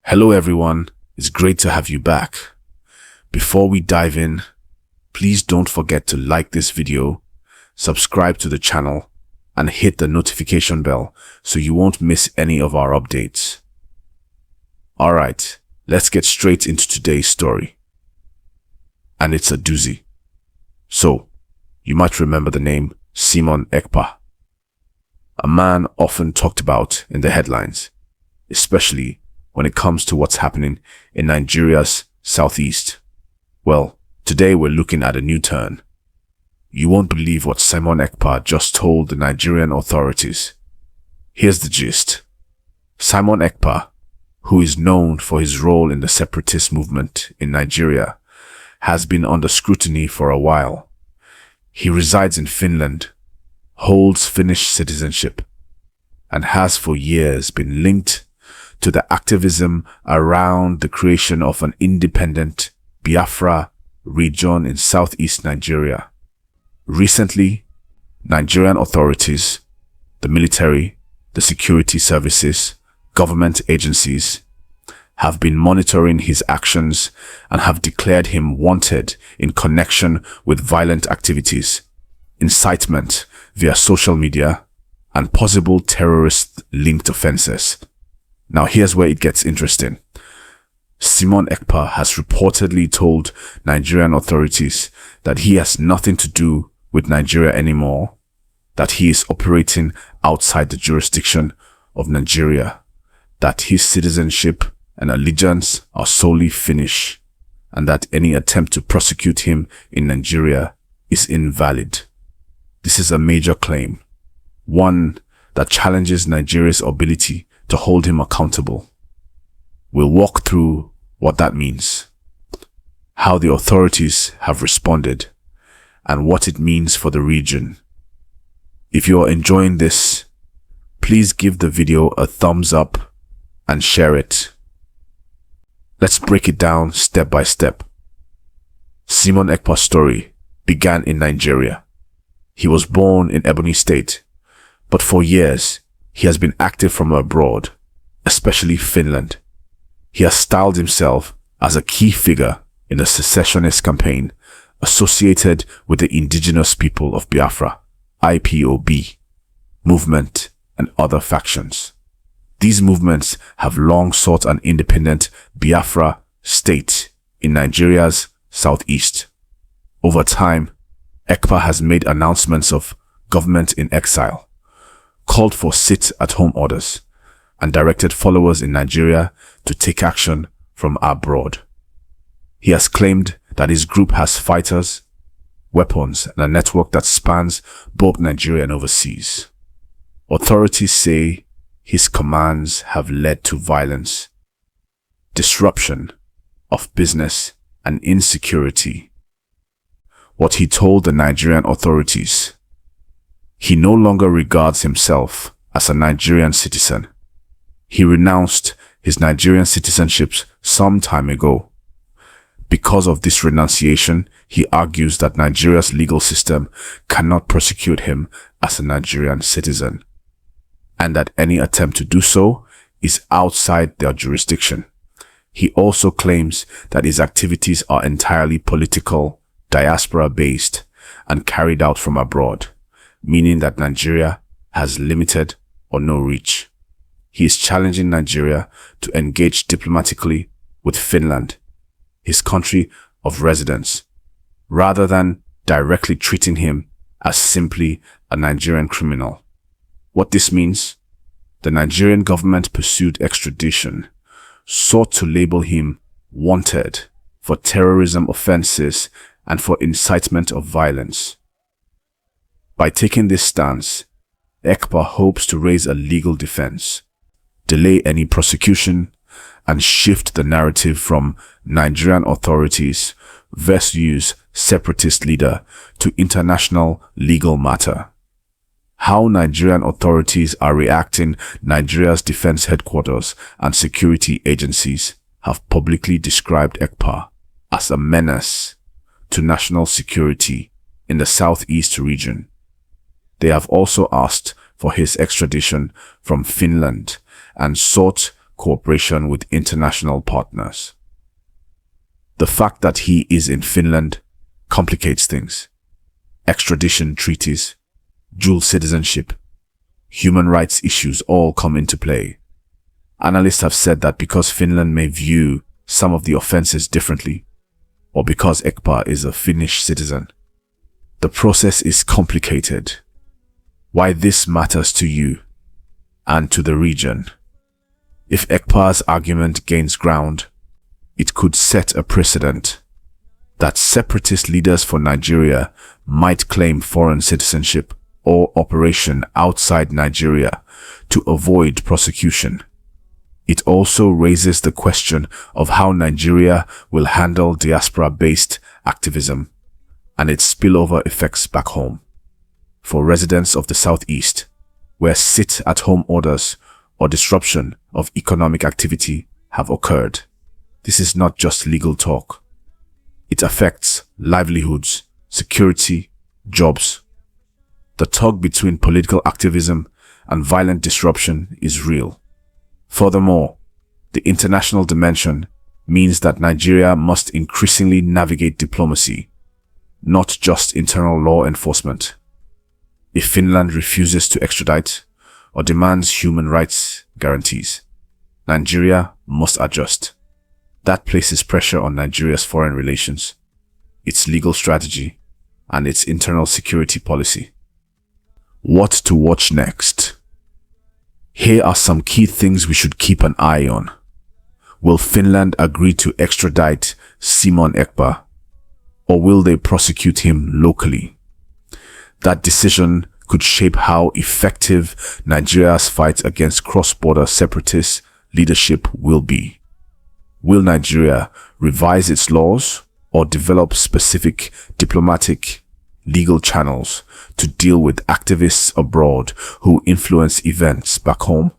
Hello everyone, it's great to have you back. Before we dive in, please don't forget to like this video, subscribe to the channel, and hit the notification bell so you won't miss any of our updates. Alright, let's get straight into today's story. And it's a doozy. So, you might remember the name Simon Ekpa, a man often talked about in the headlines, especially when it comes to what's happening in Nigeria's southeast. Well, today we're looking at a new turn. You won't believe what Simon Ekpa just told the Nigerian authorities. Here's the gist. Simon Ekpa, who is known for his role in the separatist movement in Nigeria, has been under scrutiny for a while. He resides in Finland, holds Finnish citizenship, and has for years been linked to the activism around the creation of an independent Biafra region in southeast Nigeria. Recently, Nigerian authorities, the military, the security services, government agencies have been monitoring his actions and have declared him wanted in connection with violent activities, incitement via social media, and possible terrorist-linked offenses. Now here's where it gets interesting. Simon Ekpa has reportedly told Nigerian authorities that he has nothing to do with Nigeria anymore, that he is operating outside the jurisdiction of Nigeria, that his citizenship and allegiance are solely Finnish, and that any attempt to prosecute him in Nigeria is invalid. This is a major claim, one that challenges Nigeria's ability to hold him accountable. We'll walk through what that means, how the authorities have responded, and what it means for the region. If you are enjoying this, please give the video a thumbs up and share it. Let's break it down step by step. Simon Ekpa's story began in Nigeria. He was born in Ebonyi State, but for years, he has been active from abroad, especially Finland. He has styled himself as a key figure in the secessionist campaign associated with the indigenous people of Biafra, IPOB, movement, and other factions. These movements have long sought an independent Biafra state in Nigeria's southeast. Over time, Ekpa has made announcements of government in exile, called for sit-at-home orders, and directed followers in Nigeria to take action from abroad. He has claimed that his group has fighters, weapons, and a network that spans both Nigeria and overseas. Authorities say his commands have led to violence, disruption of business, and insecurity. What he told the Nigerian authorities: he no longer regards himself as a Nigerian citizen. He renounced his Nigerian citizenship some time ago. Because of this renunciation, he argues that Nigeria's legal system cannot prosecute him as a Nigerian citizen, and that any attempt to do so is outside their jurisdiction. He also claims that his activities are entirely political, diaspora-based, and carried out from abroad, meaning that Nigeria has limited or no reach. He is challenging Nigeria to engage diplomatically with Finland, his country of residence, rather than directly treating him as simply a Nigerian criminal. What this means? The Nigerian government pursued extradition, sought to label him wanted for terrorism offenses and for incitement of violence. By taking this stance, Ekpa hopes to raise a legal defense, delay any prosecution, and shift the narrative from Nigerian authorities versus separatist leader to international legal matter. How Nigerian authorities are reacting: Nigeria's defense headquarters and security agencies have publicly described Ekpa as a menace to national security in the southeast region. They have also asked for his extradition from Finland and sought cooperation with international partners. The fact that he is in Finland complicates things. Extradition treaties, dual citizenship, human rights issues all come into play. Analysts have said that because Finland may view some of the offenses differently, or because Ekpa is a Finnish citizen, the process is complicated. Why this matters to you and to the region. If Ekpa's argument gains ground, it could set a precedent that separatist leaders for Nigeria might claim foreign citizenship or operation outside Nigeria to avoid prosecution. It also raises the question of how Nigeria will handle diaspora-based activism and its spillover effects back home. For residents of the Southeast, where sit-at-home orders or disruption of economic activity have occurred, this is not just legal talk. It affects livelihoods, security, jobs. The tug between political activism and violent disruption is real. Furthermore, the international dimension means that Nigeria must increasingly navigate diplomacy, not just internal law enforcement. If Finland refuses to extradite or demands human rights guarantees, Nigeria must adjust. That places pressure on Nigeria's foreign relations, its legal strategy, and its internal security policy. What to watch next? Here are some key things we should keep an eye on. Will Finland agree to extradite Simon Ekpa, or will they prosecute him locally? That decision could shape how effective Nigeria's fight against cross-border separatist leadership will be. Will Nigeria revise its laws or develop specific diplomatic, legal channels to deal with activists abroad who influence events back home?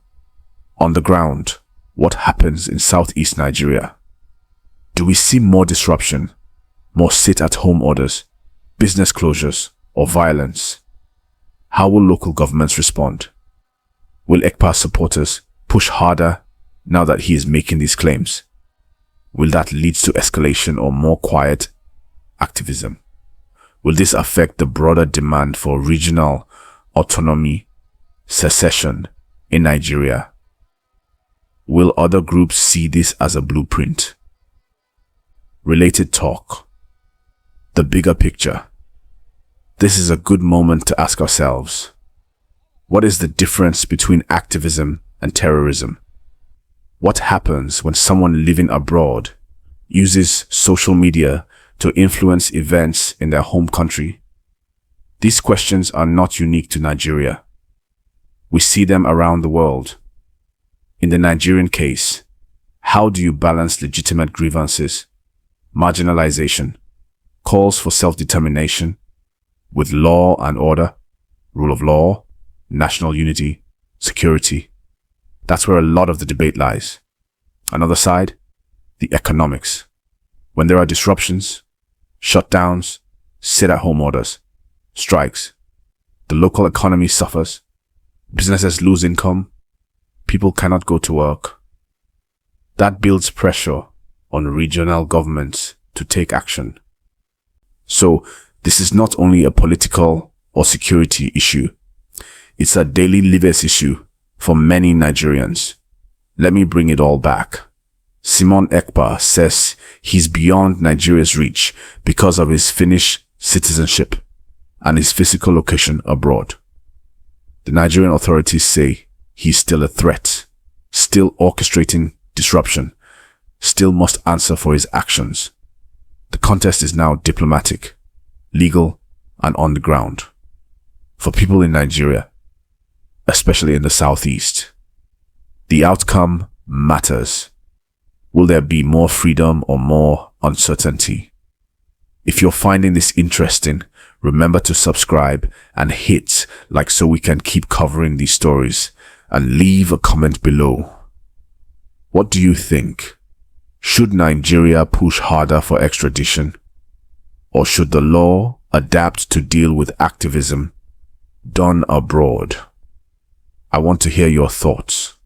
On the ground, what happens in Southeast Nigeria? Do we see more disruption, more sit-at-home orders, business closures, or violence? How will local governments respond? Will Ekpa's supporters push harder now that he is making these claims? Will that lead to escalation or more quiet activism? Will this affect the broader demand for regional autonomy, secession in Nigeria? Will other groups see this as a blueprint? Related talk. The bigger picture. This is a good moment to ask ourselves, what is the difference between activism and terrorism? What happens when someone living abroad uses social media to influence events in their home country? These questions are not unique to Nigeria. We see them around the world. In the Nigerian case, how do you balance legitimate grievances, marginalization, calls for self-determination, with law and order, rule of law, national unity, security? That's where a lot of the debate lies. Another side, the economics. When there are disruptions, shutdowns, sit-at-home orders, strikes, the local economy suffers, businesses lose income, people cannot go to work. That builds pressure on regional governments to take action. So, this is not only a political or security issue, it's a daily livers issue for many Nigerians. Let me bring it all back. Simon Ekpa says he's beyond Nigeria's reach because of his Finnish citizenship and his physical location abroad. The Nigerian authorities say he's still a threat, still orchestrating disruption, still must answer for his actions. The contest is now diplomatic, legal, and on the ground. For people in Nigeria, especially in the Southeast, the outcome matters. Will there be more freedom or more uncertainty? If you're finding this interesting, remember to subscribe and hit like so we can keep covering these stories, and leave a comment below. What do you think? Should Nigeria push harder for extradition? Or should the law adapt to deal with activism done abroad? I want to hear your thoughts.